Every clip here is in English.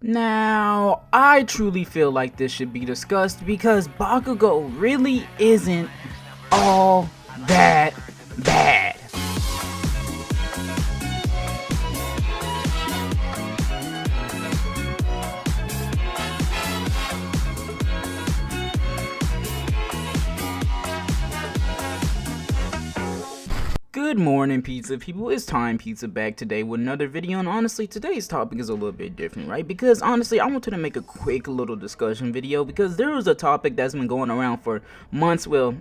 Now, I truly feel like this should be discussed because Bakugo really isn't all that bad. Good morning, pizza people. It's Time Pizza back today with another video, and honestly today's topic is a little bit different, right? Because honestly I wanted to make a quick little discussion video because there was a topic that's been going around for months, well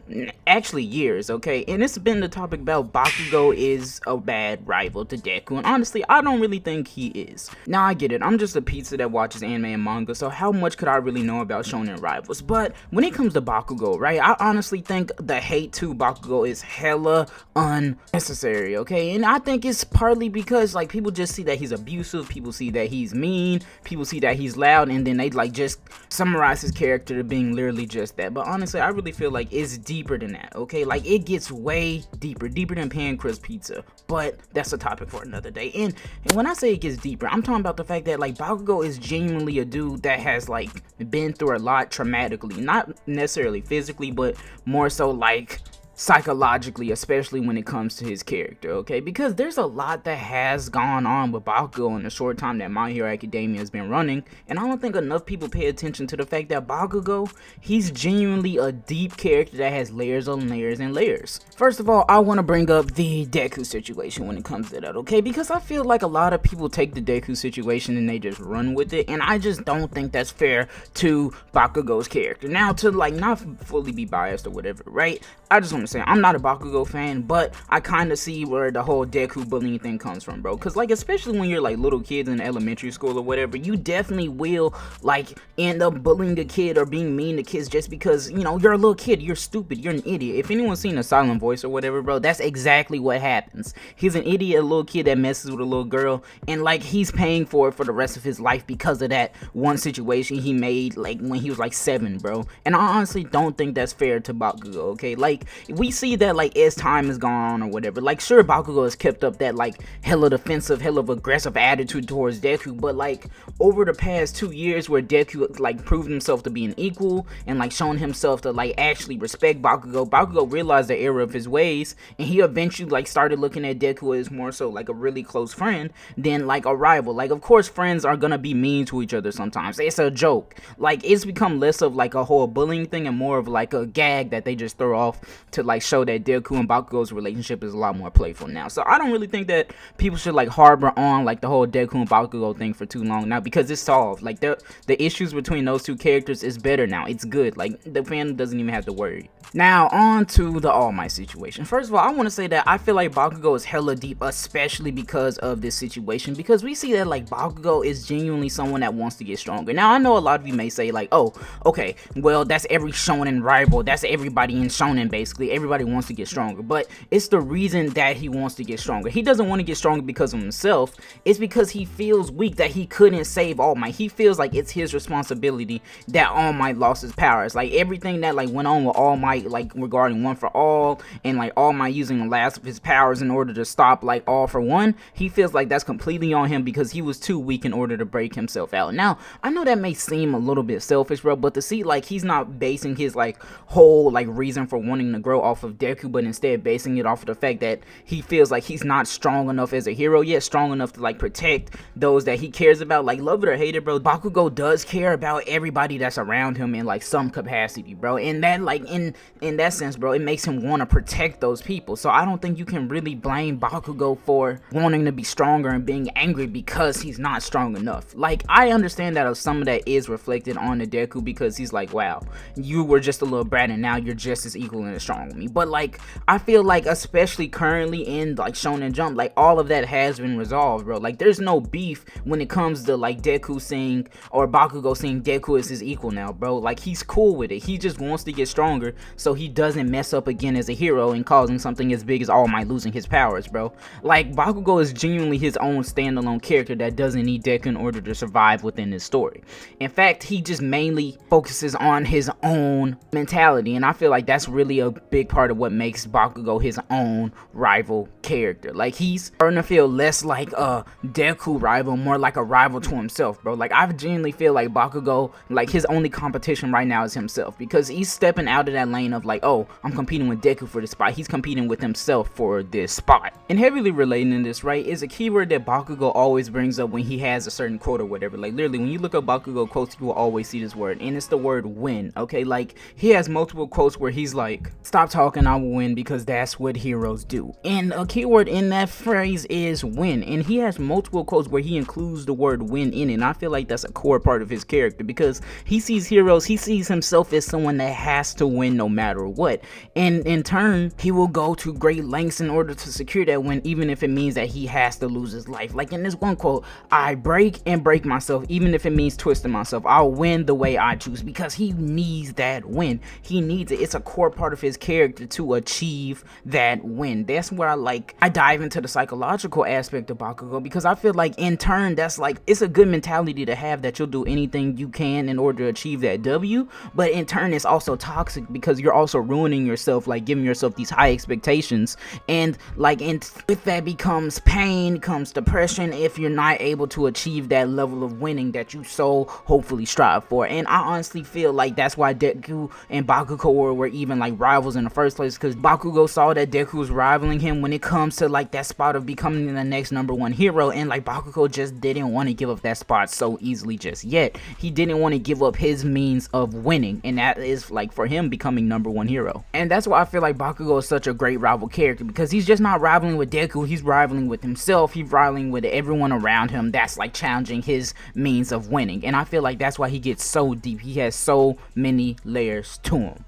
actually years, okay? And it's been the topic about Bakugo is a bad rival to Deku, and honestly I don't really think he is. Now I get it, I'm just a pizza that watches anime and manga, so how much could I really know about shonen rivals? But when it comes to Bakugo, right, I honestly think the hate to Bakugo is hella unnecessary, okay? And I think it's partly because like people just see that he's abusive, people see that he's mean, people see that he's loud, and then they like just summarize his character to being literally just that. But honestly I really feel like it's deeper than that, okay? Like it gets way deeper than pan crust pizza, but that's a topic for another day. And when I say it gets deeper, I'm talking about the fact that like Bakugo is genuinely a dude that has like been through a lot traumatically, not necessarily physically, but more so like psychologically, especially when it comes to his character, okay? Because there's a lot that has gone on with Bakugo in the short time that My Hero Academia has been running, and I don't think enough people pay attention to the fact that Bakugo, he's genuinely a deep character that has layers on layers and layers. First of all, I want to bring up the Deku situation when it comes to that, okay? Because I feel like a lot of people take the Deku situation and they just run with it, and I just don't think that's fair to Bakugo's character. Now, to like not fully be biased or whatever, right? I just want to say I'm not a Bakugo fan, but I kind of see where the whole Deku bullying thing comes from, bro. Because like especially when you're like little kids in elementary school or whatever, you definitely will like end up bullying a kid or being mean to kids just because, you know, you're a little kid, you're stupid, you're an idiot. If anyone's seen A Silent Voice or whatever, bro, that's exactly what happens. He's an idiot, a little kid that messes with a little girl, and like he's paying for it for the rest of his life because of that one situation he made like when he was like 7, bro. And I honestly don't think that's fair to Bakugo, okay? Like we see that like as time has gone on or whatever, like sure Bakugo has kept up that like hella defensive, hella aggressive attitude towards Deku, but like over the past 2 years where Deku like proved himself to be an equal and like shown himself to like actually respect Bakugo realized the error of his ways, and he eventually like started looking at Deku as more so like a really close friend than like a rival. Like of course friends are gonna be mean to each other sometimes, it's a joke. Like it's become less of like a whole bullying thing and more of like a gag that they just throw off to like show that Deku and Bakugo's relationship is a lot more playful now. So I don't really think that people should like harbor on like the whole Deku and Bakugo thing for too long now, because it's solved. Like the issues between those two characters is better now. It's good. Like the fan doesn't even have to worry. Now on to the All Might situation. First of all, I want to say that I feel like Bakugo is hella deep, especially because of this situation, because we see that like Bakugo is genuinely someone that wants to get stronger. Now I know a lot of you may say like, oh okay, well that's every shonen rival, that's everybody in shonen basically, everybody wants to get stronger, but it's the reason that he wants to get stronger. He doesn't want to get stronger because of himself, it's because he feels weak that he couldn't save All Might. He feels like it's his responsibility that All Might lost his powers. Like everything that like went on with All Might, like regarding One for All and like All Might using the last of his powers in order to stop like All for One, he feels like that's completely on him because he was too weak in order to break himself out. Now I know that may seem a little bit selfish, bro, but to see like he's not basing his like whole like reason for wanting to grow off of Deku, but instead basing it off of the fact that he feels like he's not strong enough as a hero yet, strong enough to like protect those that he cares about. Like love it or hate it, bro, Bakugo does care about everybody that's around him in like some capacity, bro, and that like in that sense, bro, it makes him want to protect those people. So I don't think you can really blame Bakugo for wanting to be stronger and being angry because he's not strong enough. Like I understand that some of that is reflected on the Deku because he's like, wow, you were just a little brat and now you're just as equal and as strong with me. But like I feel like especially currently in like Shonen Jump, like all of that has been resolved, bro. Like there's no beef when it comes to like Deku seeing or Bakugo seeing Deku as his equal now, bro. Like he's cool with it, he just wants to get stronger so he doesn't mess up again as a hero and causing something as big as All Might losing his powers, bro. Like Bakugo is genuinely his own standalone character that doesn't need Deku in order to survive within this story. In fact, he just mainly focuses on his own mentality, and I feel like that's really a big big part of what makes Bakugo his own rival character. Like, he's starting to feel less like a Deku rival, more like a rival to himself, bro. Like, I genuinely feel like Bakugo, like, his only competition right now is himself, because he's stepping out of that lane of like, oh, I'm competing with Deku for this spot. He's competing with himself for this spot. And heavily relating to this, right, is a keyword that Bakugo always brings up when he has a certain quote or whatever. Like, literally, when you look up Bakugo quotes, you will always see this word, and it's the word win. Okay, like, he has multiple quotes where he's like, stop talking, I will win, because that's what heroes do. And a keyword in that phrase is win, and he has multiple quotes where he includes the word win in it. And I feel like that's a core part of his character, because he sees heroes, he sees himself as someone that has to win no matter what, and in turn he will go to great lengths in order to secure that win, even if it means that he has to lose his life. Like in this one quote, I break and break myself, even if it means twisting myself. I'll win the way I choose, because he needs that win. He needs it. It's a core part of his character to achieve that win. That's where I dive into the psychological aspect of Bakugo, because I feel like in turn that's like, it's a good mentality to have, that you'll do anything you can in order to achieve that W, but in turn it's also toxic, because you're also ruining yourself, like giving yourself these high expectations, and like, and if that becomes pain, comes depression, if you're not able to achieve that level of winning that you so hopefully strive for. And I honestly feel like that's why Deku and Bakugo were even like rivals in the first place, because Bakugo saw that Deku was rivaling him when it comes to like that spot of becoming the next #1 hero, and like Bakugo just didn't want to give up that spot so easily just yet. He didn't want to give up his means of winning, and that is like for him becoming #1 hero. And that's why I feel like Bakugo is such a great rival character, because he's just not rivaling with Deku, he's rivaling with himself, he's rivaling with everyone around him that's like challenging his means of winning. And I feel like that's why he gets so deep. He has so many layers to him.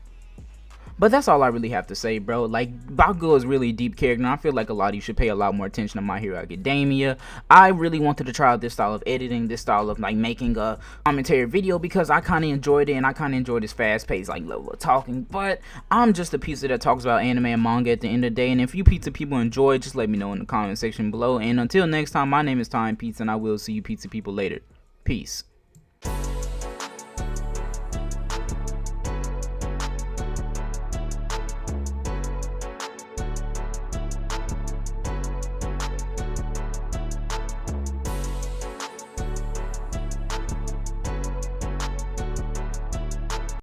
But that's all I really have to say, bro. Like, Bakugo is really a deep character, and I feel like a lot of you should pay a lot more attention to My Hero Academia. I really wanted to try out this style of editing, this style of like making a commentary video, because I kind of enjoyed it, and I kind of enjoyed this fast-paced like level of talking. But I'm just a pizza that talks about anime and manga at the end of the day, and if you pizza people enjoy, just let me know in the comment section below. And until next time, my name is Time Pizza, and I will see you pizza people later. Peace.